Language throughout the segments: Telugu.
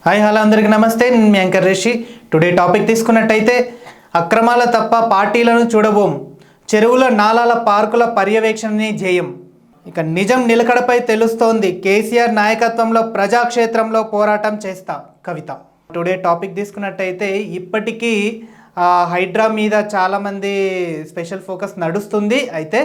హాయ్ హలో అందరికీ నమస్తే. నేను మీ యాంకర్ రిషి. టుడే టాపిక్ తీసుకున్నట్టయితే అక్రమాల తప్ప పార్టీలను చూడబోం, చెరువుల నాలాల పార్కుల పర్యవేక్షణని జేయం. ఇక నిజం నిలకడపై తెలుస్తోంది, కేసీఆర్ నాయకత్వంలో ప్రజాక్షేత్రంలో పోరాటం చేస్తా కవిత. టుడే టాపిక్ తీసుకున్నట్టయితే ఇప్పటికీ హైడ్రా మీద చాలామంది స్పెషల్ ఫోకస్ నడుస్తుంది. అయితే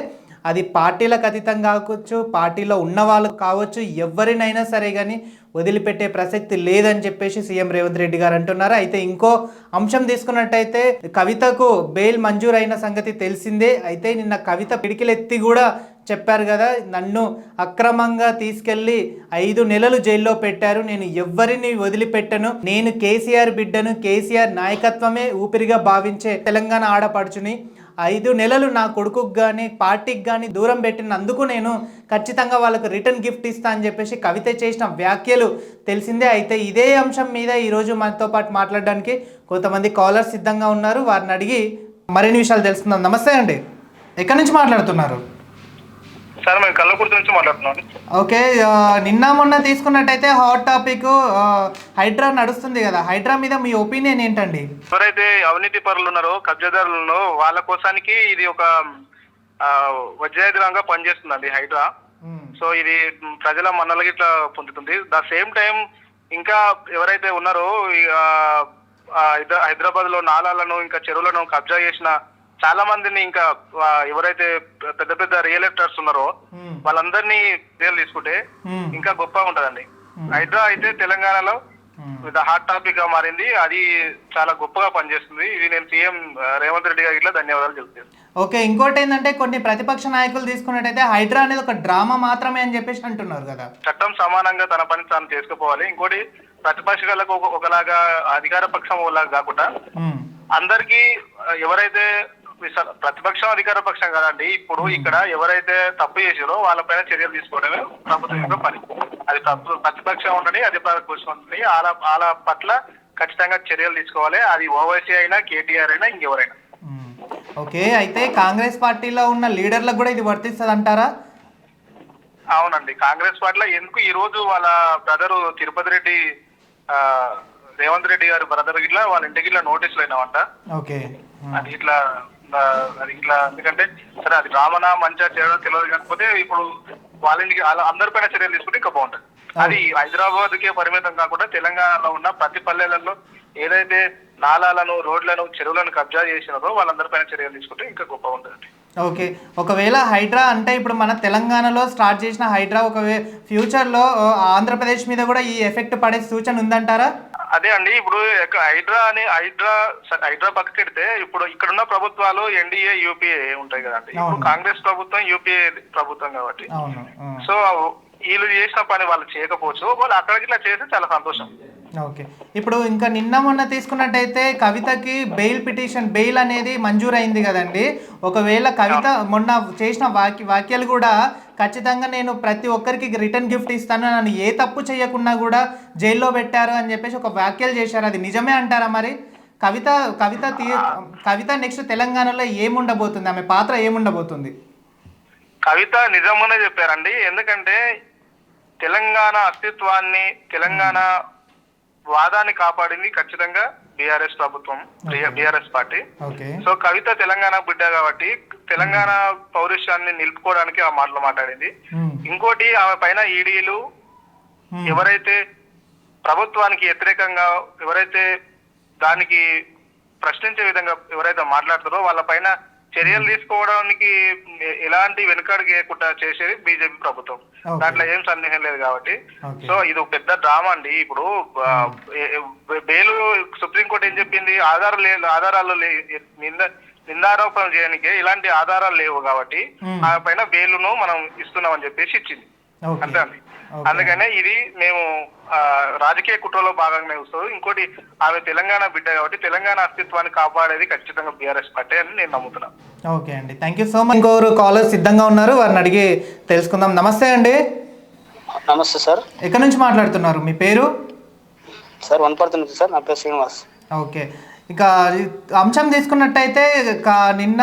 అది పార్టీలకు అతీతంగా కావచ్చు, పార్టీలో ఉన్న వాళ్ళు కావచ్చు, ఎవరినైనా సరే కానీ వదిలిపెట్టే ప్రసక్తి లేదని చెప్పేసి సీఎం రేవంత్ రెడ్డి గారు అంటున్నారు. అయితే ఇంకో అంశం తీసుకున్నట్టయితే కవితకు బెయిల్ మంజూరైన సంగతి తెలిసిందే. అయితే నిన్న కవిత పిడికిలెత్తి కూడా చెప్పారు కదా, నన్ను అక్రమంగా తీసుకెళ్ళి 5 నెలలు జైల్లో పెట్టారు, నేను ఎవ్వరిని వదిలిపెట్టను, నేను కేసీఆర్ బిడ్డను, కేసీఆర్ నాయకత్వమే ఊపిరిగా భావించే తెలంగాణ ఆడపడుచుని, 5 నెలలు నా కొడుకుకు కానీ పార్టీకి కానీ దూరం పెట్టినందుకు నేను ఖచ్చితంగా వాళ్ళకు రిటర్న్ గిఫ్ట్ ఇస్తా అని చెప్పేసి కవిత చేసిన వ్యాఖ్యలు తెలిసిందే. అయితే ఇదే అంశం మీద ఈరోజు మనతో పాటు మాట్లాడడానికి కొంతమంది కాలర్స్ సిద్ధంగా ఉన్నారు. వారిని అడిగి మరిన్ని విషయాలు తెలుసుకుందాం. నమస్తే అండి, ఎక్కడి నుంచి మాట్లాడుతున్నారు? సార్ మేము కల్లకుర్తి నుంచి మాట్లాడుతున్నాం. ఓకే, నిన్న మొన్న తీసుకున్నట్టయితే హాట్ టాపిక్ హైడ్రా నడుస్తుంది కదా, హైడ్రా మీద మీ ఒపీనియన్ ఏంటండి? ఎవరైతే అవినీతి పరులు ఉన్నారో, కబ్జాదారులు ఉన్నారో వాళ్ళ కోసానికి ఇది ఒక వజ్రాయుధంగా పనిచేస్తుందండి హైడ్రా. సో ఇది ప్రజల మన్నలకి ఇట్లా పొందుతుంది. ద సేమ్ టైం ఇంకా ఎవరైతే ఉన్నారో హైదరాబాద్ లో నాలాలను ఇంకా చెరువులను కబ్జా చేసిన చాలా మందిని, ఇంకా ఎవరైతే పెద్ద పెద్ద రియల్ ఎస్టేట్స్ ఉన్నారో వాళ్ళందరినీ పేర్లు తీసుకుంటే ఇంకా గొప్పగా ఉంటదండి. హైడ్రా అయితే తెలంగాణలో హాట్ టాపిక్ గా మారింది. అది చాలా గొప్పగా పనిచేస్తుంది. ఇది నేను సీఎం రేవంత్ రెడ్డి గారికి ఇట్లా ధన్యవాదాలు చెప్తాను. ఓకే, ఇంకోటి ఏంటంటే కొన్ని ప్రతిపక్ష నాయకులు తీసుకున్నట్టయితే హైడ్రా అనేది ఒక డ్రామా మాత్రమే అని చెప్పేసి అంటున్నారు కదా. చట్టం సమానంగా తన పని తాను చేసుకుపోవాలి. ఇంకోటి ప్రతిపక్షాలకు ఒకలాగా అధికార పక్షం ఒకలాగా కాకుండా అందరికీ ఎవరైతే ప్రతిపక్షం అధికార పక్షం కదండి. ఇప్పుడు ఇక్కడ ఎవరైతే తప్పు చేసారో వాళ్ళపైన చర్యలు తీసుకోవడమే ప్రభుత్వం యొక్క పని. అది ప్రతిపక్షం ఉండని అధికారపక్షం ఉండని వాళ్ళ పట్ల ఖచ్చితంగా చర్యలు తీసుకోవాలి. అది ఓవైసీ అయినా కేటీఆర్ అయినా ఇంకెవరైనా. ఓకే, అయితే కాంగ్రెస్ పార్టీలో ఉన్న లీడర్లకు కూడా ఇది వర్తిస్తుంది అంటారా? అవునండి, కాంగ్రెస్ పార్టీలో ఎందుకు ఈ రోజు వాళ్ళ బ్రదరు తిరుపతి రెడ్డి, రేవంత్ రెడ్డి గారి బ్రదర్ ఇట్లా వాళ్ళ ఇంటికి ఇట్లా నోటీసులు అయినామంట. ఓకే, అది ఇట్లా ఎందుకంటే సరే అది రామనా మంచిగా చేయడం తెలియదు, కాకపోతే ఇప్పుడు వాళ్ళ ఇంటికి అందరిపైన చర్యలు తీసుకుంటే ఇంకా బాగుంటుంది. అది హైదరాబాద్ కే పరిమితం కాకుండా తెలంగాణలో ఉన్న ప్రతి పల్లెలలో ఏదైతే నాలాలను, రోడ్లను, చెరువులను కబ్జా చేసినారో వాళ్ళందరిపైన చర్యలు తీసుకుంటే ఇంకా గొప్పగా ఉంటుంది. ఓకే, ఒకవేళ హైడ్రా అంటే ఇప్పుడు మన తెలంగాణలో స్టార్ట్ చేసిన హైడ్రా ఫ్యూచర్లో ఆంధ్రప్రదేశ్ మీద కూడా ఈ ఎఫెక్ట్ పడే సూచన ఉందంటారా? అదే అండి, ఇప్పుడు హైడ్రా పక్కకెడితే ఇప్పుడు ఇక్కడున్న ప్రభుత్వాలు ఎన్డీఏ, యూపీఏ ఉంటాయి కదండి. ఇప్పుడు కాంగ్రెస్ ప్రభుత్వం, యూపీఏ ప్రభుత్వం కాబట్టి సో వీళ్ళు చేసిన పని వాళ్ళు చేయకపోవచ్చు, వాళ్ళు అక్కడికి ఇట్లా చేస్తే చాలా సంతోషం. ఓకే, ఇప్పుడు ఇంకా నిన్న మొన్న తీసుకున్నట్టయితే కవితకి బెయిల్ అనేది మంజూరైంది కదండి. ఒకవేళ కవిత మొన్న చేసిన వాక్యాలు కూడా ఖచ్చితంగా నేను ప్రతి ఒక్కరికి రిటర్న్ గిఫ్ట్ ఇస్తాను, నన్ను ఏ తప్పు చేయకుండా కూడా జైల్లో పెట్టారు అని చెప్పేసి ఒక వ్యాఖ్యలు చేశారు. అది నిజమే అంటారా మరి? కవిత నెక్స్ట్ తెలంగాణలో ఏముండబోతుంది, ఆమె పాత్ర ఏముండబోతుంది? కవిత నిజమనే చెప్పారండి. ఎందుకంటే తెలంగాణ అస్తిత్వాన్ని, తెలంగాణ వాదాన్ని కాపాడింది ఖచ్చితంగా బీఆర్ఎస్ ప్రభుత్వం, బీఆర్ఎస్ పార్టీ. సో కవిత తెలంగాణ బిడ్డ కాబట్టి తెలంగాణ పౌరుషాన్ని నిలుపుకోవడానికి ఆ మాటలు మాట్లాడింది. ఇంకోటి, ఆమె పైన ఈడీలు ఎవరైతే ప్రభుత్వానికి వ్యతిరేకంగా, ఎవరైతే దానికి ప్రశ్నించే విధంగా ఎవరైతే మాట్లాడుతారో వాళ్ళ పైన చర్యలు తీసుకోవడానికి ఎలాంటి వెనుకడుగు వేయకుండా చేసేది బీజేపీ ప్రభుత్వం. దాంట్లో ఏం సందేహం లేదు కాబట్టి సో ఇది ఒక పెద్ద డ్రామా అండి. ఇప్పుడు బెయిల్ సుప్రీంకోర్టు ఏం చెప్పింది, ఆధారాలు నిందారోపణ చేయడానికి ఇలాంటి ఆధారాలు లేవు కాబట్టి ఆ పైన బెయిల్ను మనం ఇస్తున్నామని చెప్పేసి ఇచ్చింది, అంతే అండి. అందుకనే ఇది మేము రాజకీయ కుట్రలో భాగంగా చూస్తాం. ఇంకోటి, ఆమె తెలంగాణ బిడ్డ కాబట్టి తెలంగాణ అస్తిత్వాన్ని కాపాడేది ఖచ్చితంగా బీఆర్ఎస్ పార్టీ అని నేను నమ్ముతున్నాను. ఓకే అండి, థ్యాంక్ యూ సో మచ్. ఇంకొకరు కాలర్ సిద్ధంగా ఉన్నారు, వారిని అడిగి తెలుసుకుందాం. నమస్తే అండి. నమస్తే సార్, ఎక్కడి నుంచి మాట్లాడుతున్నారు? మీ పేరు? సార్ వనపర్తి నుంచి సార్, నా పేరు శ్రీనివాస్. ఓకే, ఇక అంశం తీసుకున్నట్టయితే నిన్న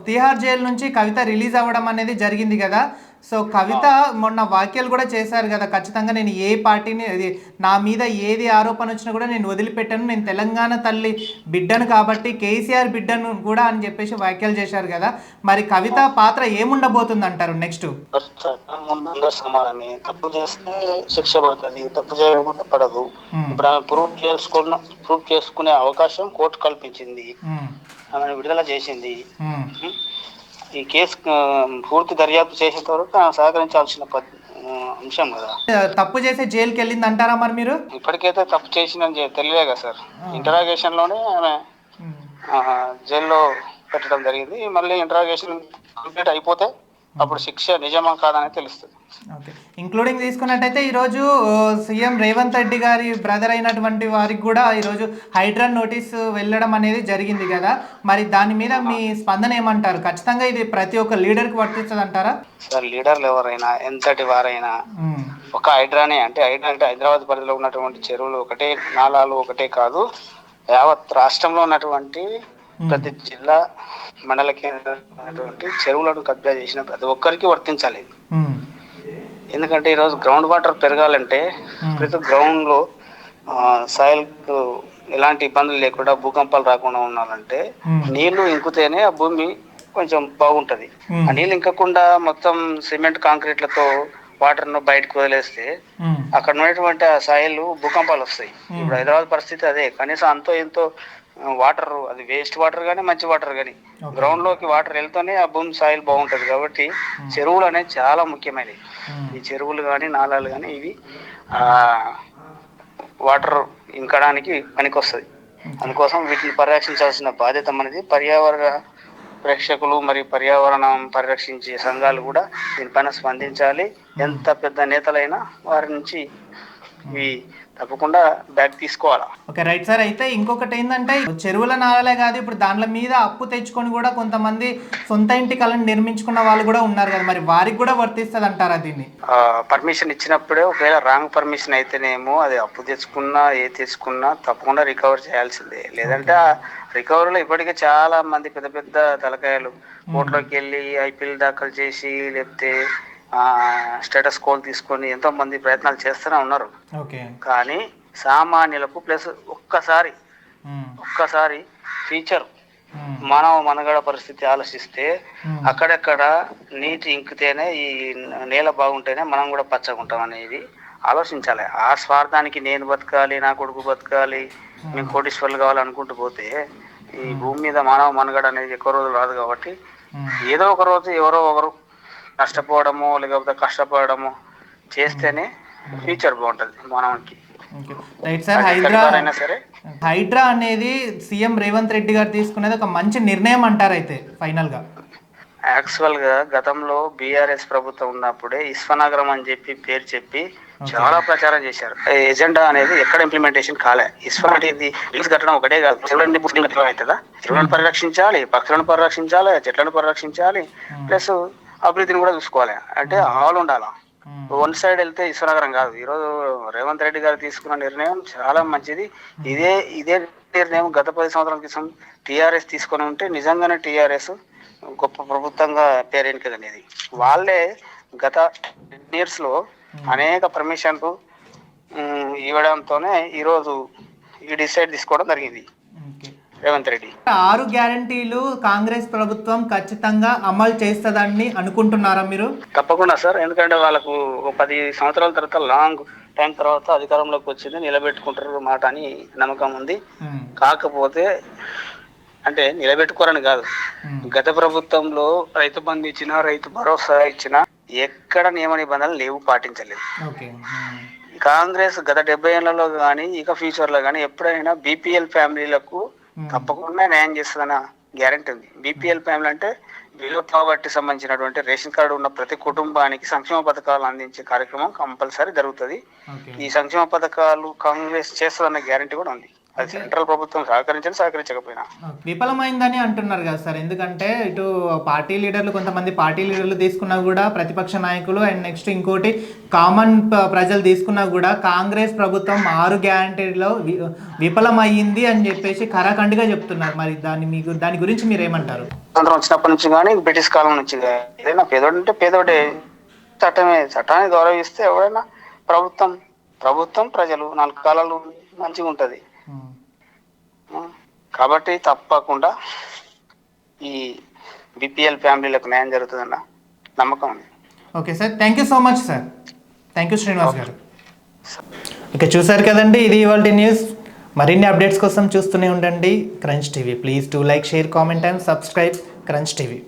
తిహార్ జైలు నుంచి కవిత రిలీజ్ అవ్వడం అనేది జరిగింది కదా. సో కవిత మొన్న వ్యాఖ్యలు కూడా చేశారు కదా, ఖచ్చితంగా నేను ఏ పార్టీని అది నా మీద ఏది ఆరోపణ వచ్చినా కూడా నేను వదిలిపెట్టాను, నేను తెలంగాణ తల్లి బిడ్డను కాబట్టి కేసీఆర్ బిడ్డను కూడా అని చెప్పేసి వ్యాఖ్యలు చేశారు కదా. మరి కవిత పాత్ర ఏముండబోతుంది అంటారు నెక్స్ట్? సమానమే, తప్పు చేస్తే శిక్ష పడుతుంది, తప్పు చేయకుండా పడదు. ఇప్పుడు ఆమె ప్రూఫ్ చేసుకునే అవకాశం కోర్టు కల్పించింది, ఆమెను విడుదల చేసింది. ఈ కేసు పూర్తి దర్యాప్తు చేసేంత వరకు సహకరించాల్సిన అంశం కదా. తప్పు చేసి జైలుకి వెళ్ళింది అంటారా మరి మీరు? ఇప్పటికైతే తప్పు చేసిందని తెలియలే కదా సార్. ఇంటరాగేషన్ లోనే ఆమె జైల్లో పెట్టడం జరిగింది. మళ్ళీ ఇంటరాగేషన్ కంప్లీట్ అయిపోతే అప్పుడు శిక్ష నిజమా కాదని తెలుస్తుంది. ఓకే, ఇంక్లూడింగ్ తీసుకున్నట్టయితే ఈరోజు సీఎం రేవంత్ రెడ్డి గారి బ్రదర్ అయినటువంటి వారికి కూడా ఈరోజు హైడ్రా నోటీస్ వెళ్ళడం అనేది జరిగింది కదా, మరి దాని మీద మీ స్పందన ఏమంటారు? ఖచ్చితంగా ఇది ప్రతి ఒక్క లీడర్కి వర్తిస్తుంది అంటారా? సార్, లీడర్లు ఎవరైనా ఎంతటి వారైనా ఒక హైడ్రానే అంటే హైదరాబాద్ పరిధిలో ఉన్నటువంటి చెరువులు ఒకటే, నాలాలు ఒకటే కాదు, యావత్ రాష్ట్రంలో ఉన్నటువంటి ప్రతి జిల్లా మండల కేంద్రమైనటువంటి చెరువులను కబ్జా చేసిన ప్రతి ఒక్కరికి వర్తించాలి. ఎందుకంటే ఈరోజు గ్రౌండ్ వాటర్ పెరగాలంటే ప్రతి గ్రౌండ్ లో సాయిల్ ఎలాంటి ఇబ్బందులు లేకుండా భూకంపాలు రాకుండా ఉండాలంటే నీళ్లు ఇంకుతేనే ఆ భూమి కొంచెం బాగుంటది. ఆ నీళ్ళు ఇంకకుండా మొత్తం సిమెంట్ కాంక్రీట్లతో వాటర్ ను బయటకు వదిలేస్తే అక్కడ ఉన్నటువంటి ఆ సాయిల్ భూకంపాలు వస్తాయి. ఇప్పుడు హైదరాబాద్ పరిస్థితి అదే. కనీసం అంతో ఎంతో వాటర్, అది వేస్ట్ వాటర్ కానీ మంచి వాటర్ కానీ గ్రౌండ్ లోకి వాటర్ వెళ్తూనే ఆ భూమి సాయిల్ బాగుంటది. కాబట్టి చెరువులు అనేది చాలా ముఖ్యమైనవి. ఈ చెరువులు కానీ నాలాలు కానీ ఇవి వాటర్ ఇంకడానికి పనికొస్తుంది. అందుకోసం వీటిని పరిరక్షించాల్సిన బాధ్యత మనది. పర్యావరణ ప్రేక్షకులు మరియు పర్యావరణం పరిరక్షించే సంఘాలు కూడా దీనిపైన స్పందించాలి. ఎంత పెద్ద నేతలైనా వారి నుంచి ఇవి తప్పకుండా బ్యాక్ తీసుకోవాలా. Okay, right sir. అయితే ఇంకొకటి ఏంటంటే చెరువుల నాలలే కాదు, ఇప్పుడు దానిల మీద అప్పు తెచ్చుకొని కూడా కొంతమంది సొంత ఇంటి కళను నిర్మించుకున్న వాళ్ళు కూడా ఉన్నారు కదా, మరి వారికి కూడా వర్తిస్తుంది అంటారా దీన్ని? పర్మిషన్ ఇచ్చినప్పుడే ఒకవేళ రాంగ్ పర్మిషన్ అయితేనేమో అది అప్పు తెచ్చుకున్నా తెచ్చుకున్నా తప్పకుండా రికవర్ చేయాల్సిందే. లేదంటే ఆ రికవరీలో ఇప్పటికే చాలా మంది పెద్ద పెద్ద తలకాయలు కోర్టులోకి వెళ్ళి ఐపీఎల్ దాఖలు చేసి లేకపోతే స్టేటస్ కోల్ తీసుకొని ఎంతో మంది ప్రయత్నాలు చేస్తూనే ఉన్నారు. కానీ సామాన్యులకు ప్లస్ ఒక్కసారి ఫ్యూచర్ మానవ మనుగడ పరిస్థితి ఆలోచిస్తే అక్కడక్కడ నీటి ఇంకితేనే ఈ నేల బాగుంటేనే మనం కూడా పచ్చగా ఉంటాం అనేది ఆలోచించాలి. ఆ స్వార్థానికి నేను బతకాలి, నా కొడుకు బతకాలి, మేము కోటీశ్వర్లు కావాలనుకుంటూ పోతే ఈ భూమి మీద మానవ మనుగడ అనేది ఎక్కువ రోజులు రాదు. కాబట్టి ఏదో ఒక రోజు ఎవరో ఒకరు నష్టపోవడము లేకపోతే కష్టపడము చేస్తేనే ఫ్యూచర్ బాగుంటుంది మానవునికి. Right sir. హైడ్రా అనేది సీఎం రేవంత్ రెడ్డి గారు తీసుకునేది ఒక మంచి నిర్ణయం అంటారు అయితే ఫైనల్ గా? యాక్చువల్ గా గతంలో బీఆర్ఎస్ ప్రభుత్వం ఉన్నప్పుడే ఇస్ఫనగరం అని పేరు చెప్పి చాలా ప్రచారం చేశారు. ఎజెండా అనేది ఎక్కడ ఇంప్లిమెంటేషన్ కాలే. ఇస్ఫానేది ఇల్లు కట్టడం ఒకటే కాదు, చెరువులన్నీ పుష్కలం అవుతుందా, చెరువులను పరిరక్షించాలి, పక్షులను పరిరక్షించాలి, చెట్లను పరిరక్షించాలి, ప్లస్ అభివృద్ధిని కూడా చూసుకోవాలి. అంటే ఆల్ ఉండాలా, వన్ సైడ్ వెళ్తే ఇస్ఫనగరం కాదు. ఈరోజు రేవంత్ రెడ్డి గారు తీసుకున్న నిర్ణయం చాలా మంచిది. ఇదే నిర్ణయం గత 10 సంవత్సరాల క్రితం టీఆర్ఎస్ తీసుకొని ఉంటే నిజంగానే టీఆర్ఎస్ గొప్ప ప్రభుత్వంగా పేరెన్నికనేది. వాళ్ళే గత 10 years లో అనేక పర్మిషన్లు ఇవ్వడంతోనే ఈరోజు ఈ డిసైడ్ తీసుకోవడం జరిగింది రేవంత్ రెడ్డి. 6 గ్యారంటీలు కాంగ్రెస్ ప్రభుత్వం ఖచ్చితంగా అమలు చేస్తుందని అనుకుంటున్నారా మీరు? తప్పకుండా సార్. ఎందుకంటే వాళ్ళకు 10 సంవత్సరాల తర్వాత లాంగ్ టైం తర్వాత అధికారంలోకి వచ్చింది, నిలబెట్టుకుంటారు మాట అని నమ్మకం ఉంది. కాకపోతే అంటే నిలబెట్టుకోరని కాదు, గత ప్రభుత్వంలో రైతు బంధు ఇచ్చినా రైతు భరోసా ఇచ్చినా ఎక్కడ నియమ నిబంధనలు లేవు, పాటించలేదు. కాంగ్రెస్ గత 70 ఏళ్లలో కానీ ఇక ఫ్యూచర్ లో కానీ ఎప్పుడైనా బీపీఎల్ ఫ్యామిలీలకు తప్పకుండా న్యాయం చేస్తుందన్న గ్యారంటీ ఉంది. బీపీఎల్ ఫ్యామిలీ అంటే బిలో పావర్టీ సంబంధించినటువంటి రేషన్ కార్డు ఉన్న ప్రతి కుటుంబానికి సంక్షేమ పథకాలు అందించే కార్యక్రమం కంపల్సరీ జరుగుతుంది. ఈ సంక్షేమ పథకాలు కాంగ్రెస్ చేస్తుందన్న గ్యారంటీ కూడా ఉంది. అది సెంట్రల్ ప్రభుత్వం సహకరించకపోయినా విఫలమైందని అంటున్నారు కదా సార్. ఎందుకంటే ఇటు కొంతమంది పార్టీ లీడర్లు తీసుకున్నా కూడా, ప్రతిపక్ష నాయకులు అండ్ నెక్స్ట్ ఇంకోటి కామన్ ప్రజలు తీసుకున్నా కూడా కాంగ్రెస్ ప్రభుత్వం 6 గ్యారంటీలో విఫలమయ్యింది అని చెప్పేసి ఖరాఖండిగా చెప్తున్నారు. మరి దాని గురించి మీరు ఏమంటారు? స్వతంత్రం వచ్చినప్పటి నుంచి కానీ బ్రిటిష్ కాలం నుంచి ఏదైనా పేదోడు అంటే పేదోడే చట్టాన్ని గౌరవిస్తే ఎవరైనా ప్రభుత్వం ప్రజలు 4 కాలాలు మంచిగా ఉంటుంది. కాబట్టి తప్పకుండా ఈ బిపిఎల్ ఫ్యామిలీలకు న్యాయం జరుగుతుందన్న నమ్మకం ఉంది. Okay sir, thank you so much sir. Thank you Srinivas గారు. ఇక చూసారు కదండి, ఇది ఇవాల్టి న్యూస్. మరిన్ని అప్డేట్స్ కోసం చూస్తూనే ఉండండి crunch TV. Please do like, share, comment and subscribe crunch TV.